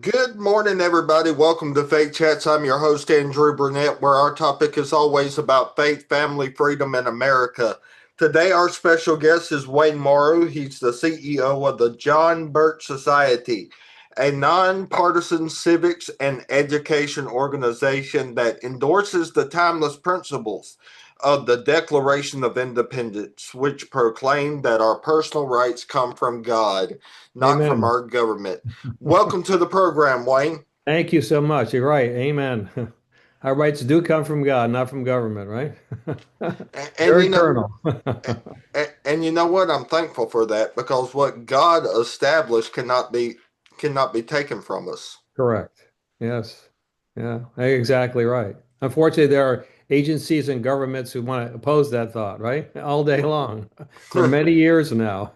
Good morning, everybody. Welcome to Faith Chats. I'm your host, Andrew Brunet, where our topic is always about faith, family, freedom, and America. Today, our special guest is Wayne Morrow. He's the CEO of the John Birch Society, a nonpartisan civics and education organization that endorses the timeless principles of the Declaration of Independence, which proclaim that our personal rights come from God, not from Amen. our government. Welcome to the program, Wayne. Thank you so much. You're right. Amen. Our rights do come from God, not from government, right? And Very kernel. you know what? I'm thankful for that because what God established cannot be taken from us. Correct. Yes. Yeah, exactly right. Unfortunately, there are agencies and governments who want to oppose that thought, right? All day long for many years now.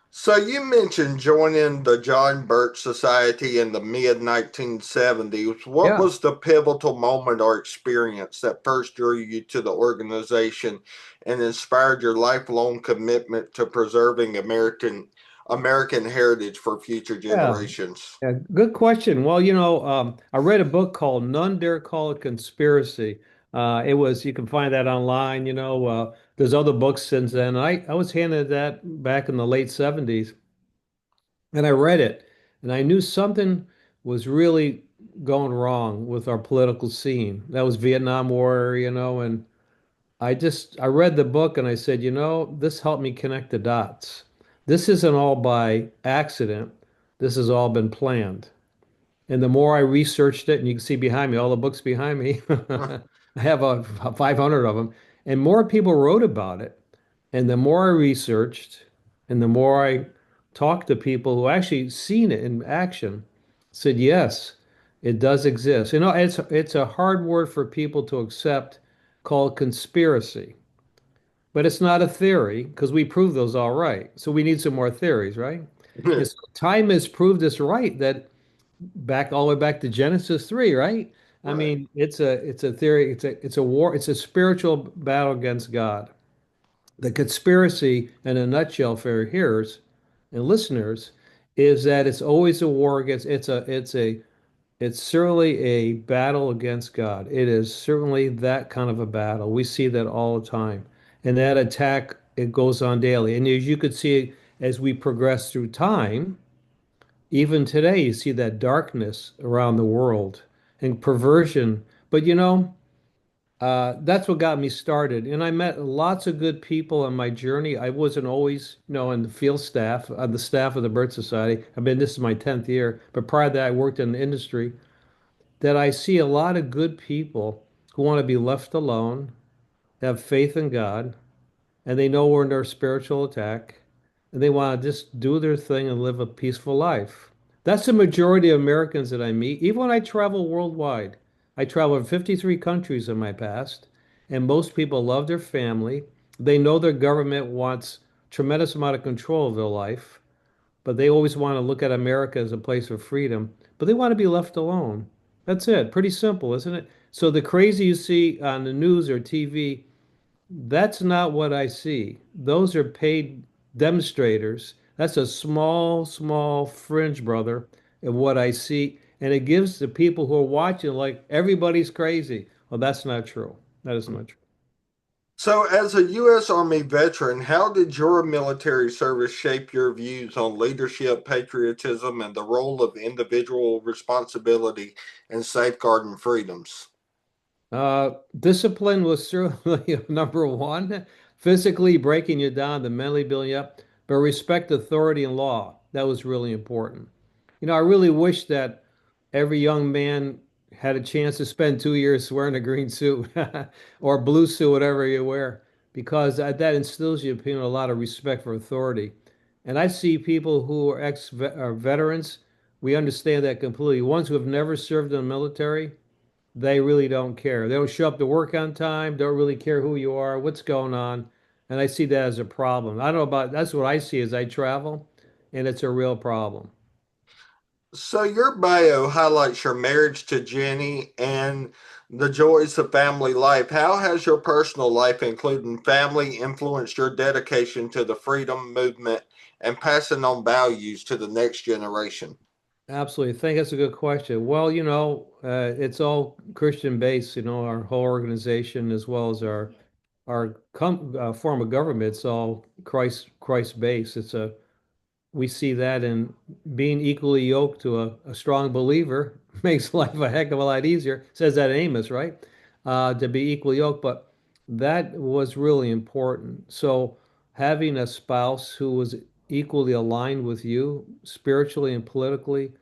So you mentioned joining the John Birch Society in the mid 1970s. What Yeah. was the pivotal moment or experience that first drew you to the organization and inspired your lifelong commitment to preserving American heritage for future Yeah. generations? Yeah, good question. Well, I read a book called None Dare Call It Conspiracy. You can find that online, there's other books since then. I was handed that back in the late 70s and I read it and I knew something was really going wrong with our political scene. That was Vietnam War, and I read the book and I said, this helped me connect the dots. This isn't all by accident. This has all been planned. And the more I researched it, and you can see behind me, all the books behind me, I have 500 of them, and more people wrote about it. And the more I researched, and the more I talked to people who actually seen it in action, said, yes, it does exist. It's a hard word for people to accept called conspiracy, but it's not a theory because we proved those all right. So we need some more theories, right? And so time has proved us right that back all the way back to Genesis 3, right? I Right. mean, it's a theory, it's a war, it's a spiritual battle against God. The conspiracy in a nutshell for your hearers and listeners is that it's always a war against it's certainly a battle against God. It is certainly that kind of a battle. We see that all the time. And that attack, it goes on daily. And as you could see as we progress through time, even today, you see that darkness around the world and perversion. But that's what got me started. And I met lots of good people on my journey. I wasn't always, in the field staff, on the staff of the Bird Society. This is my 10th year. But prior to that, I worked in the industry. That I see a lot of good people who want to be left alone, have faith in God, and they know we're under spiritual attack, and they want to just do their thing and live a peaceful life. That's the majority of Americans that I meet, even when I travel worldwide. I traveled in 53 countries in my past, and most people love their family. They know their government wants tremendous amount of control of their life, but they always want to look at America as a place of freedom, but they want to be left alone. That's it. Pretty simple, isn't it? So the crazy you see on the news or TV, that's not what I see. Those are paid demonstrators. That's a small, small fringe, brother, of what I see. And it gives the people who are watching like everybody's crazy. Well, that's not true. That is not true. So, as a U.S. Army veteran, how did your military service shape your views on leadership, patriotism, and the role of individual responsibility in safeguarding freedoms? Discipline was certainly number one. Physically breaking you down to mentally building you up, but respect authority and law. That was really important. I really wish that every young man had a chance to spend 2 years wearing a green suit or blue suit, whatever you wear, because that instills you a lot of respect for authority. And I see people who are ex-veterans, we understand that completely. Ones who have never served in the military, they really don't care. They don't show up to work on time, don't really care who you are, what's going on. And I see that as a problem. I don't know about that's what I see as I travel, and it's a real problem. So, your bio highlights your marriage to Jenny and the joys of family life. How has your personal life, including family, influenced your dedication to the freedom movement and passing on values to the next generation? Absolutely. I think that's a good question. Well, it's all Christian based, our whole organization as well as our form of government, it's all Christ based. We see that in being equally yoked to a strong believer makes life a heck of a lot easier. It says that in Amos, right? To be equally yoked, but that was really important. So having a spouse who was equally aligned with you spiritually and politically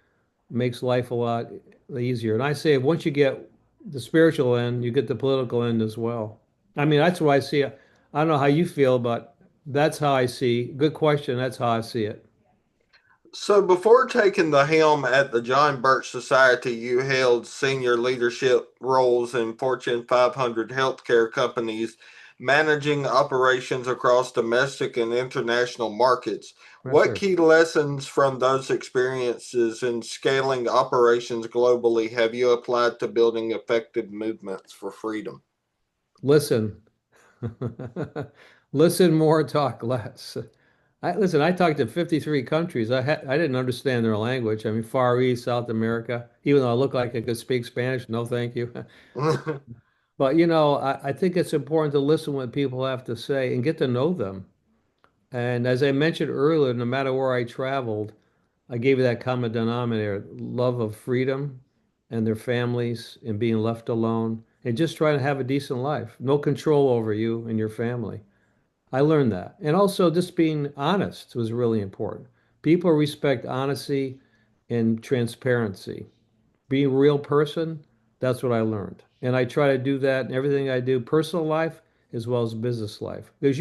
makes life a lot easier. And I say once you get the spiritual end, you get the political end as well. I mean, that's what I see it. I don't know how you feel, but that's how I see. Good question. That's how I see it. So, before taking the helm at the John Birch Society, you held senior leadership roles in Fortune 500 healthcare companies, managing operations across domestic and international markets. Yes, What sir. key lessons from those experiences in scaling operations globally have you applied to building effective movements for freedom? Listen. Listen more, talk less. I talked to 53 countries. I didn't understand their language. I mean, Far East, South America, even though I look like I could speak Spanish, no thank you. But I think it's important to listen what people have to say and get to know them. And as I mentioned earlier, no matter where I traveled, I gave you that common denominator, love of freedom and their families and being left alone and just trying to have a decent life. No control over you and your family. I learned that. And also just being honest was really important. People respect honesty and transparency. Being a real person, that's what I learned. And I try to do that in everything I do, personal life as well as business life. Because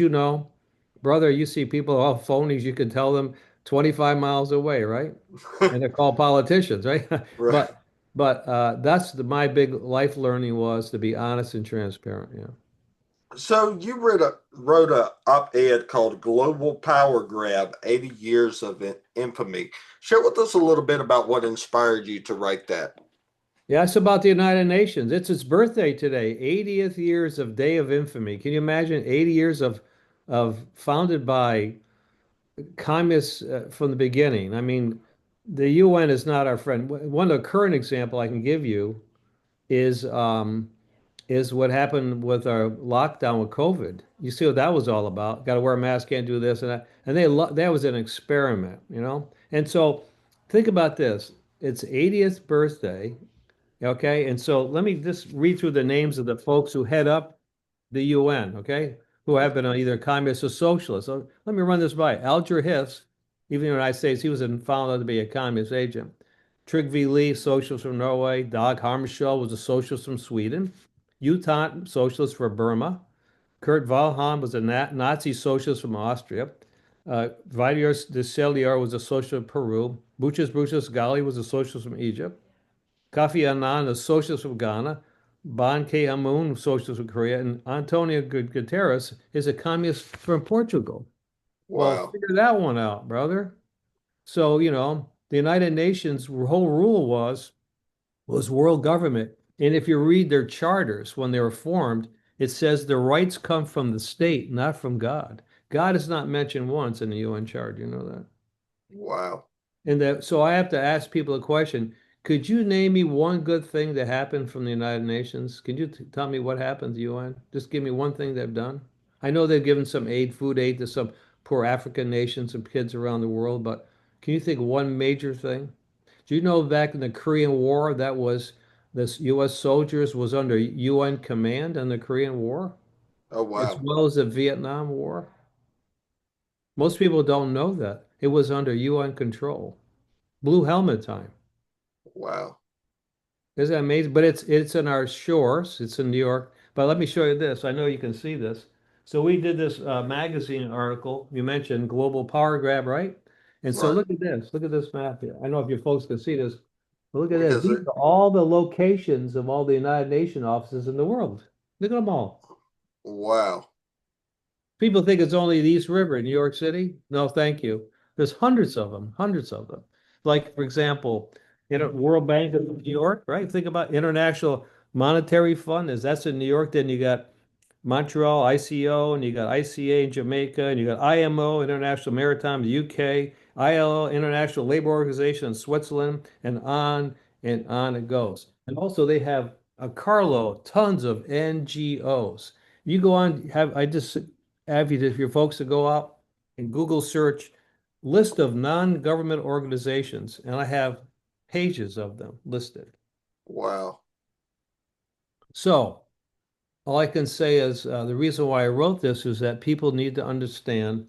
brother, you see people, all phonies, you can tell them 25 miles away, right? And they're called politicians, right? Right. But that's my big life learning was to be honest and transparent. Yeah. So you wrote a op-ed called "Global Power Grab: 80 Years of Infamy." Share with us a little bit about what inspired you to write that. Yeah, it's about the United Nations. It's its birthday today, 80th years of Day of Infamy. Can you imagine 80 years of founded by communists from the beginning? I mean, the UN is not our friend. One of the current example I can give you is um, is what happened with our lockdown with COVID. You see what that was all about. Got to wear a mask, can't do this and that. And that was an experiment, you know? And so think about this. It's 80th birthday. Okay, and so let me just read through the names of the folks who head up the UN, okay, who have been either communist or socialist. So let me run this by. Alger Hiss, even in the United States, he was found out to be a communist agent. Trygve Lie, socialist from Norway. Dag Hammarskjöld was a socialist from Sweden. U Thant, socialist for Burma. Kurt Waldheim was a Nazi socialist from Austria. Vidier de Celier was a socialist of Peru. Brutus Ghali was a socialist from Egypt. Kofi Annan, a socialist from Ghana. Ban Ki-moon, socialist from Korea. And Antonio Guterres is a communist from Portugal. Well, Wow. figure that one out, brother. So, the United Nations whole rule was world government. And if you read their charters when they were formed, it says the rights come from the state, not from God. God is not mentioned once in the UN Charter. You know that? Wow. So I have to ask people a question. Could you name me one good thing that happened from the United Nations? Can you tell me what happened to UN? Just give me one thing they've done. I know they've given some aid, food aid to some poor African nations and kids around the world, but can you think of one major thing? Do you know back in the Korean War that was this U.S. soldiers was under UN command in the Korean War, Oh, as wow. well as the Vietnam War? Most people don't know that. It was under UN control. Blue helmet time. Wow. Isn't that amazing? But it's in our shores. It's in New York. But let me show you this. I know you can see this. So we did this magazine article. You mentioned global power grab, right? And so Right. look at this. Look at this map here. I know if you folks can see this, but look at We this. can see. These are all the locations of all the United Nations offices in the world. Look at them all. Wow. People think it's only the East River in New York City. No, thank you. There's hundreds of them, hundreds of them. Like, for example, World Bank of New York, right? Think about International Monetary Fund, is that's in New York. Then you got Montreal, ICO, and you got ICA in Jamaica, and you got IMO, International Maritime, the UK, ILO, International Labor Organization in Switzerland, and on it goes. And also they have a carload, tons of NGOs. You go on, have I just have you if your folks to go out and Google search list of non-government organizations, and I have pages of them listed. Wow. So all I can say is the reason why I wrote this is that people need to understand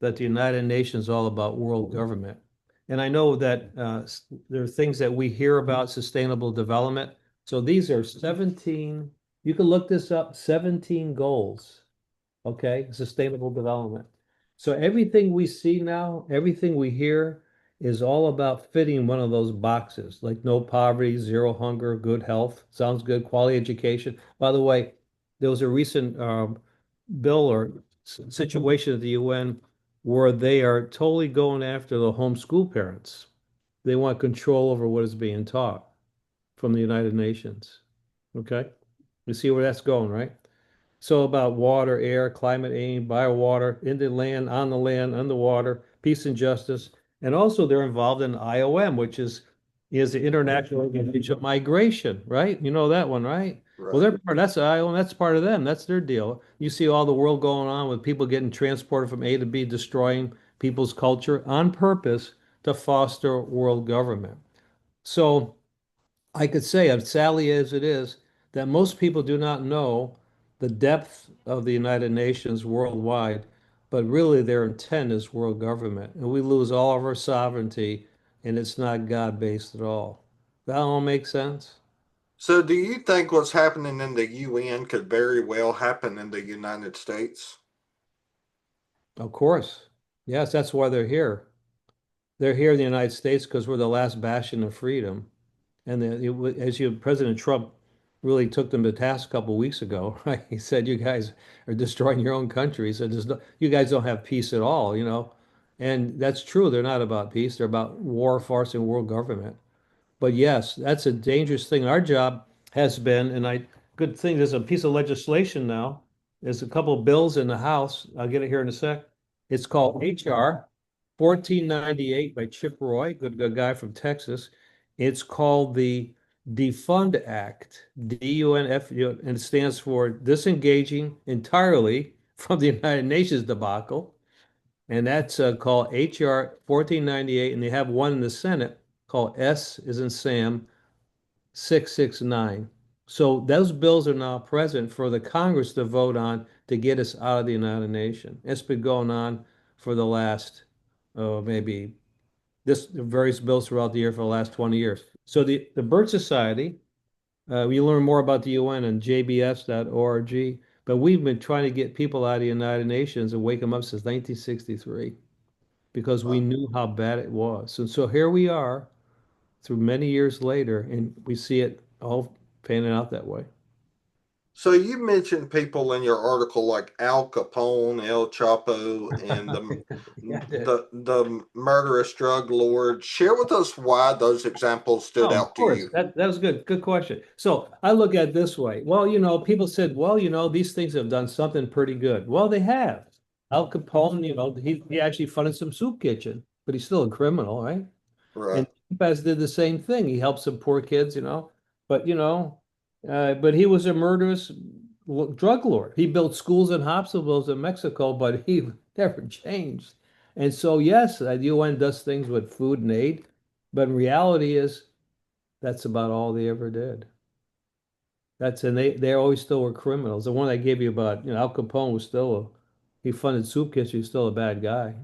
that the United Nations is all about world government. And I know that there are things that we hear about sustainable development. So these are 17, you can look this up, 17 goals, okay? Sustainable development. So everything we see now, everything we hear is all about fitting one of those boxes, like no poverty, zero hunger, good health. Sounds good, quality education. By the way, there was a recent bill or situation at the UN where they are totally going after the homeschool parents. They want control over what is being taught from the United Nations. Okay? You see where that's going, right? So about water, air, climate aid, biowater, in the land, on the water, peace and justice. And also they're involved in IOM, which is the International Organization of Migration, right? You know that one, right? Well, Right. that's IOM, that's part of them. That's their deal. You see all the world going on with people getting transported from A to B, destroying people's culture on purpose to foster world government. So I could say, as sadly as it is, that most people do not know the depth of the United Nations worldwide, but really their intent is world government. And we lose all of our sovereignty, and it's not God-based at all. That all makes sense? So, do you think what's happening in the UN could very well happen in the United States? Of course. Yes, that's why they're here. They're here in the United States because we're the last bastion of freedom. And as you, President Trump really took them to task a couple of weeks ago, right? He said, "You guys are destroying your own country." He said, "You guys don't have peace at all, you know." And that's true. They're not about peace. They're about war, farce, and world government. But yes, that's a dangerous thing. Our job has been, and good thing there's a piece of legislation now. There's a couple of bills in the House. I'll get it here in a sec. It's called HR 1498 by Chip Roy, good guy from Texas. It's called the Defund Act, DUNF, and it stands for Disengaging Entirely from the United Nations Debacle. And that's called HR 1498, and they have one in the Senate called S is in Sam 669. So those bills are now present for the Congress to vote on to get us out of the United Nations. It's been going on for the last, maybe this various bills throughout the year for the last 20 years. So the Bird Society, you learn more about the UN on jbs.org, but we've been trying to get people out of the United Nations and wake them up since 1963 because we Wow. knew how bad it was. And so here we are through many years later, and we see it all panning out that way. So, you mentioned people in your article like Al Capone, El Chapo, and Yeah, I did. the murderous drug lord. Share with us why those examples stood Oh, of out to course. you. That was good. Good question. So I look at it this way. Well, people said, well, these things have done something pretty good. Well, they have. Al Capone, he actually funded some soup kitchen, but he's still a criminal, right? Right. And Paz did the same thing. He helped some poor kids, but but he was a murderous drug lord. He built schools and hospitals in Mexico, but he never changed. And so, yes, the UN does things with food and aid, but in reality is that's about all they ever did. And they always still were criminals. The one I gave you about, Al Capone was still he funded soup kitchens, he was still a bad guy.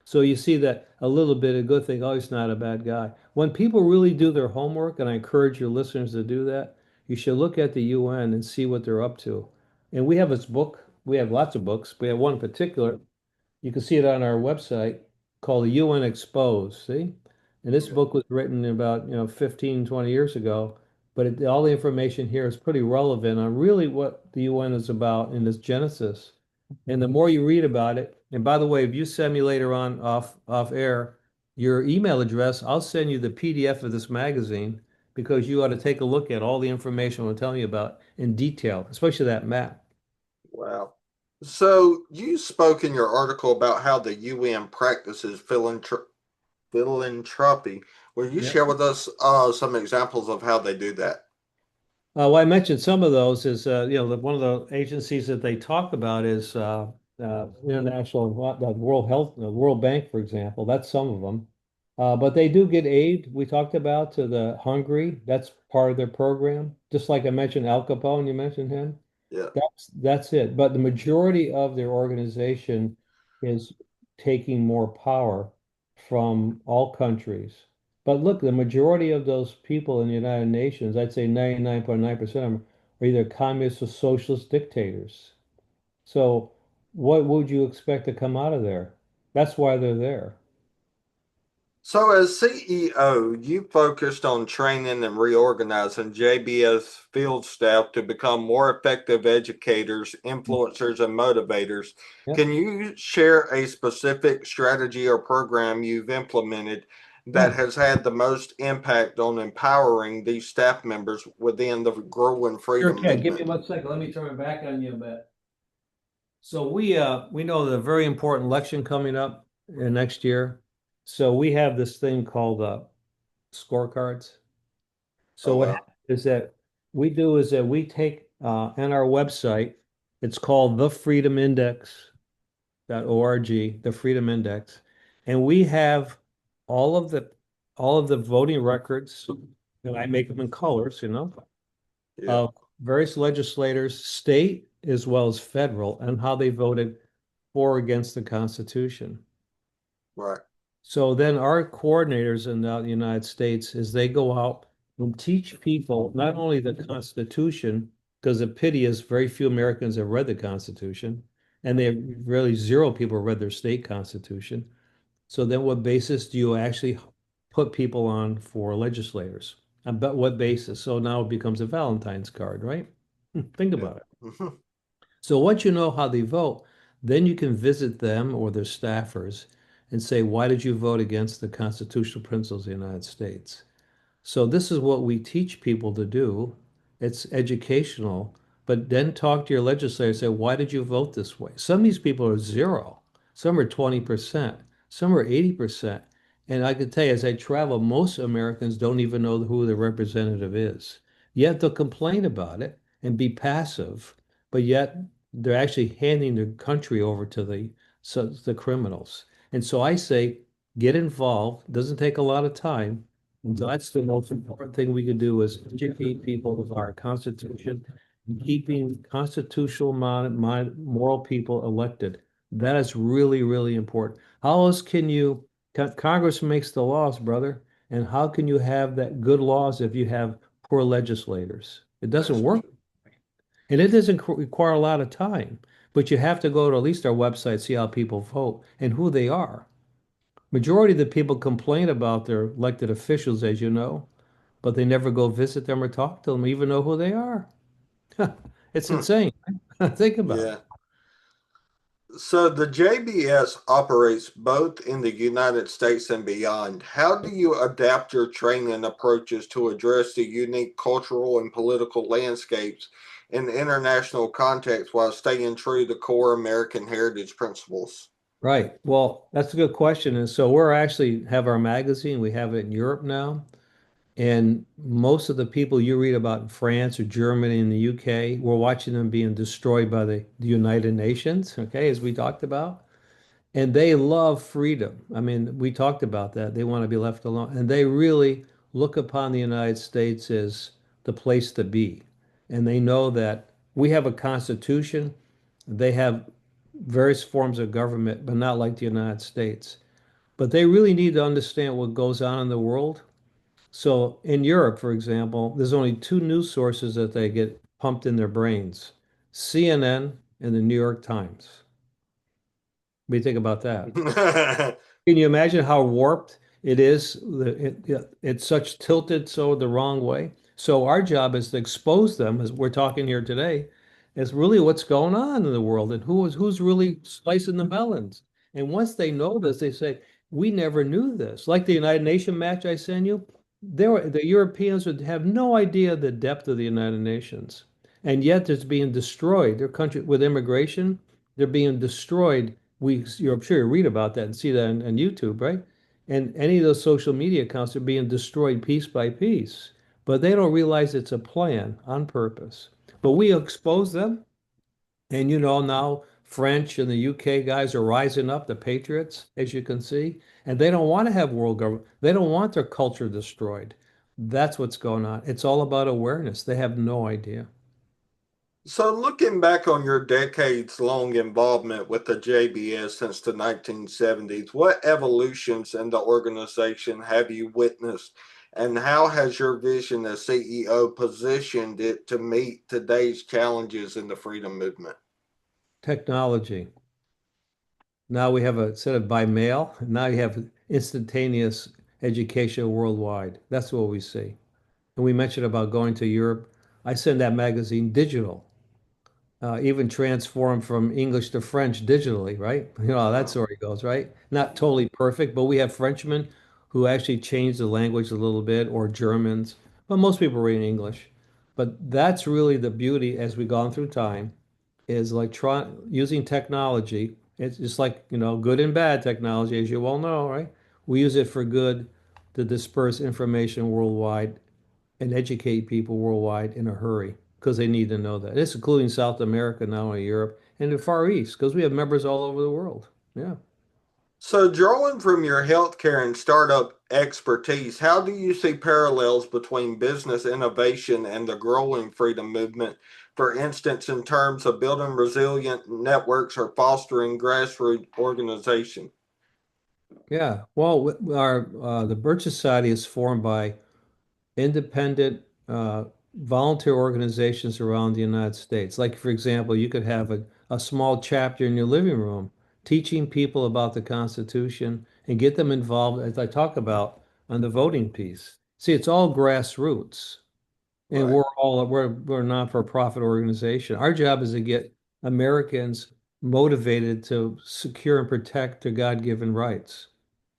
So you see that a little bit of good thing, oh, he's not a bad guy. When people really do their homework, and I encourage your listeners to do that, you should look at the UN and see what they're up to. And we have this book, we have lots of books. We have one in particular, you can see it on our website called the UN Exposed, see? And this Okay. book was written about, 15, 20 years ago, but all the information here is pretty relevant on really what the UN is about in its genesis. And the more you read about it, and by the way, if you send me later on off air your email address, I'll send you the PDF of this magazine because you ought to take a look at all the information I'm telling you about in detail, especially that map. Wow. So you spoke in your article about how the UN practices philanthropy. Will you Yep. share with us some examples of how they do that? Well, I mentioned some of those is, one of the agencies that they talk about is international, the World Health, the World Bank, for example. That's some of them. But they do get aid. We talked about to the hungry. That's part of their program. Just like I mentioned Al Capone, you mentioned him. Yeah. That's it. But the majority of their organization is taking more power from all countries. But look, the majority of those people in the United Nations, I'd say 99.9% of them are either communist or socialist dictators. So what would you expect to come out of there? That's why they're there. So, as CEO, you focused on training and reorganizing JBS field staff to become more effective educators, influencers, and motivators. Yep. Can you share a specific strategy or program you've implemented that Yeah. has had the most impact on empowering these staff members within the growing Sure freedom can. Give me movement? 1 second. Let me turn it back on you a bit. So we know the very important election coming up next year. So we have this thing called scorecards. Oh, So what wow. happens is that we take on our website, it's called thefreedomindex.org, the Freedom Index, and we have all of the all of the voting records, and I make them in colors, Yeah, of various legislators, state as well as federal, and how they voted for or against the Constitution. right. So then our coordinators in the United States is they go out and teach people not only the Constitution, because the pity is very few Americans have read the Constitution, and they really zero people read their state constitution. So then what basis do you actually put people on for legislators? On what basis? So now it becomes a Valentine's card, right? Think Yeah. about it. So once you know how they vote, then you can visit them or their staffers and say, why did you vote against the constitutional principles of the United States? So this is what we teach people to do. It's educational, but then talk to your legislator, say, why did you vote this way? Some of these people are zero, some are 20%, some are 80%. And I can tell you, as I travel, most Americans don't even know who the representative is. Yet they'll complain about it and be passive, but yet they're actually handing the country over to the criminals. And so I say, get involved. It doesn't take a lot of time. So that's the most important thing we can do is educate people of our Constitution and keeping constitutional moral people elected. That is really, really important. How else can Congress makes the laws, brother, and how can you have that good laws if you have poor legislators? It doesn't That's work. true. And it doesn't require a lot of time, but you have to go to at least our website, see how people vote and who they are. Majority of the people complain about their elected officials, as you know, but they never go visit them or talk to them, even know who they are. It's insane. Think about it. Yeah. So the JBS operates both in the United States and beyond. How do you adapt your training approaches to address the unique cultural and political landscapes in international context while staying true to core American heritage principles? Right. Well, that's a good question. And so we're actually have our magazine. We have it in Europe now. And most of the people you read about in France or Germany and the UK, we're watching them being destroyed by the United Nations, okay, as we talked about. And they love freedom. I mean, we talked about that. They want to be left alone. And they really look upon the United States as the place to be. And they know that we have a constitution. They have various forms of government, but not like the United States. But they really need to understand what goes on in the world. So in Europe, for example, there's only two news sources that they get pumped in their brains, CNN and the New York Times. What do you think about that? Can you imagine how warped it is? It's such tilted so the wrong way. So our job is to expose them, as we're talking here today, as really what's going on in the world and who's really slicing the melons. And once they know this, they say, "We never knew this." Like the United Nation match I sent you, the Europeans would have no idea the depth of the United Nations, and yet it's being destroyed. Their country with immigration. they're being destroyed. I'm sure you read about that and see that on YouTube, right? And any of those social media accounts are being destroyed piece by piece, but they don't realize it's a plan on purpose. But we expose them, and now French and the UK guys are rising up, the patriots, as you can see, and they don't want to have world government. They don't want their culture destroyed. That's what's going on. It's all about awareness. They have no idea. So, looking back on your decades long involvement with the JBS since the 1970s, what evolutions in the organization have you witnessed, and how has your vision as CEO positioned it to meet today's challenges in the freedom movement? Technology. Now we have a set of by mail. Now you have instantaneous education worldwide. That's what we see. And we mentioned about going to Europe. I send that magazine digital, even transform from English to French digitally, right? You know how that story goes, right? Not totally perfect, but we have Frenchmen who actually change the language a little bit, or Germans, but most people read in English. But that's really the beauty as we've gone through time is using technology. It's just like, good and bad technology, as you well know, right? We use it for good to disperse information worldwide and educate people worldwide in a hurry because they need to know that. It's including South America, not only Europe, and the Far East, because we have members all over the world. Yeah. So, drawing from your healthcare and startup expertise, how do you see parallels between business innovation and the growing freedom movement? For instance, in terms of building resilient networks or fostering grassroots organization. Yeah. Well, our the Birch Society is formed by independent volunteer organizations around the United States. Like, for example, you could have a small chapter in your living room teaching people about the Constitution and get them involved, as I talk about on the voting piece. See, it's all grassroots. And Right. we're a non-for-profit organization. Our job is to get Americans motivated to secure and protect their God-given rights.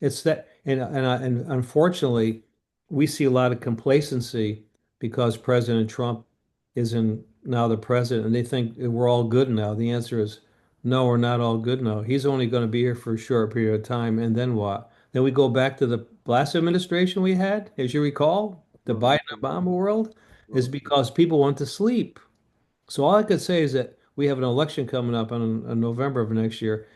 It's that, and unfortunately, we see a lot of complacency because President Trump isn't now the president, and they think we're all good now. The answer is no, we're not all good now. He's only going to be here for a short period of time, and then what? Then we go back to the last administration we had, as you recall, the Biden Mhm. Obama world is Mhm. because people want to sleep. So all I could say is that we have an election coming up in November of next year.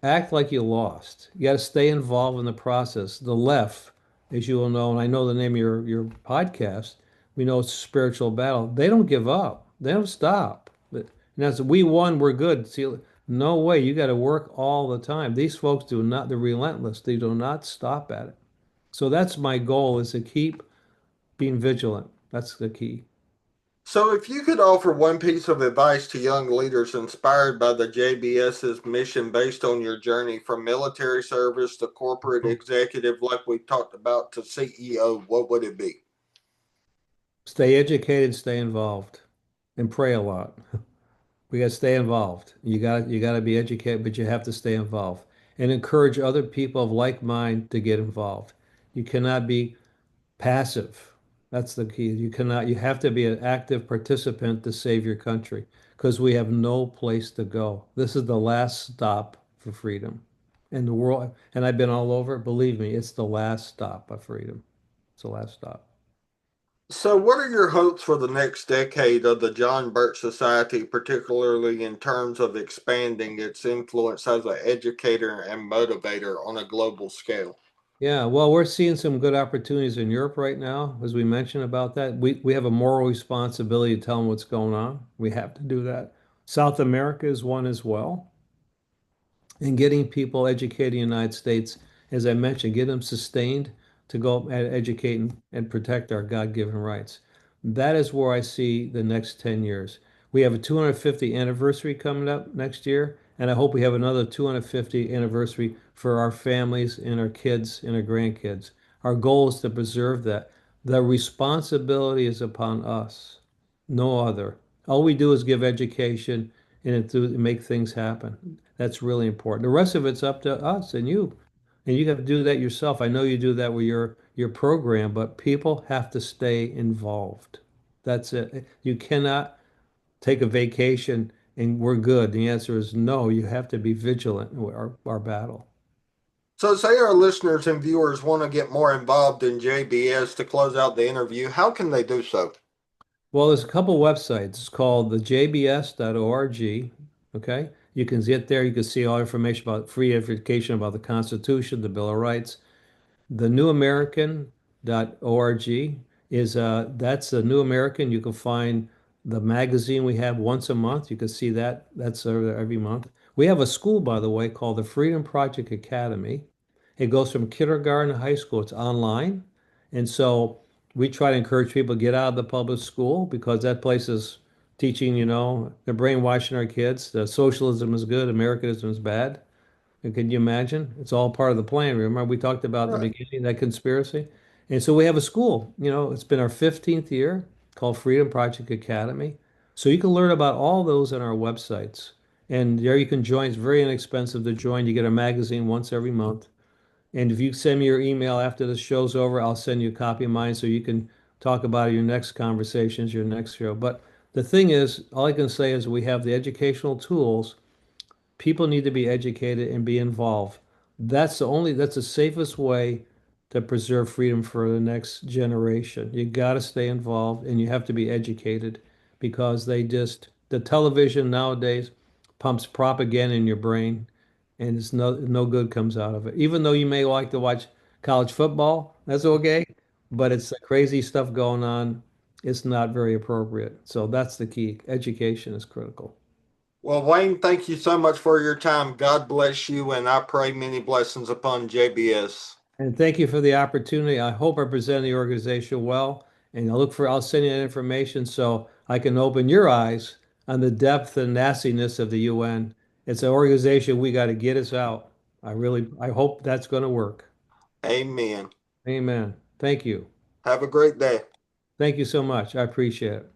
Act like you lost. You got to stay involved in the process. The left, as you will know, and I know the name of your podcast, we know it's a spiritual battle. They don't give up. They don't stop. But and as we won, we're good. See, no way. You got to work all the time. These folks do not, they're relentless. They do not stop at it. So that's my goal is to keep being vigilant. That's the key. So, if you could offer one piece of advice to young leaders inspired by the JBS's mission based on your journey from military service to corporate executive, like we talked about, to CEO, what would it be? Stay educated, stay involved, and pray a lot. We got to stay involved. You got to be educated, but you have to stay involved and encourage other people of like mind to get involved. You cannot be passive. That's the key. You have to be an active participant to save your country because we have no place to go. This is the last stop for freedom in the world. And I've been all over. Believe me, it's the last stop of freedom. It's the last stop. So, what are your hopes for the next decade of the John Birch Society, particularly in terms of expanding its influence as an educator and motivator on a global scale? Yeah, well, we're seeing some good opportunities in Europe right now, as we mentioned about that. We have a moral responsibility to tell them what's going on. We have to do that. South America is one as well. And getting people educated in the United States, as I mentioned, get them sustained to go and educate and protect our God-given rights. That is where I see the next 10 years. We have a 250th anniversary coming up next year, and I hope we have another 250th anniversary for our families and our kids and our grandkids. Our goal is to preserve that. The responsibility is upon us, no other. All we do is give education and make things happen. That's really important. The rest of it's up to us and you. And you have to do that yourself. I know you do that with your program, but people have to stay involved. That's it. You cannot take a vacation and we're good? The answer is no. You have to be vigilant in our battle. So, say our listeners and viewers want to get more involved in JBS to close out the interview, how can they do so? Well, there's a couple websites. It's called the jbs.org. Okay. You can get there. You can see all information about free education about the Constitution, the Bill of Rights. The New American.org is that's the New American. You can find the magazine we have once a month. You can see that. That's every month. We have a school, by the way, called the Freedom Project Academy. It goes from kindergarten to high school. It's online. And so we try to encourage people to get out of the public school because that place is teaching, they're brainwashing our kids. The socialism is good, Americanism is bad. And can you imagine? It's all part of the plan. Remember, we talked about at the Right. beginning that conspiracy? And so we have a school, it's been our 15th year called Freedom Project Academy. So you can learn about all those on our websites. And there you can join. It's very inexpensive to join. You get a magazine once every month. And if you send me your email after the show's over, I'll send you a copy of mine so you can talk about your next conversations, your next show. But the thing is, all I can say is we have the educational tools. People need to be educated and be involved. That's the safest way to preserve freedom for the next generation. You got to stay involved and you have to be educated because the television nowadays pumps propaganda in your brain and it's no good comes out of it. Even though you may like to watch college football, that's okay, but it's the crazy stuff going on. It's not very appropriate. So that's the key. Education is critical. Well, Wayne, thank you so much for your time. God bless you, and I pray many blessings upon JBS. And thank you for the opportunity. I hope I present the organization well, and I'll send you that information so I can open your eyes on the depth and nastiness of the UN. It's an organization we got to get us out. I hope that's going to work. Amen. Amen. Thank you. Have a great day. Thank you so much. I appreciate it.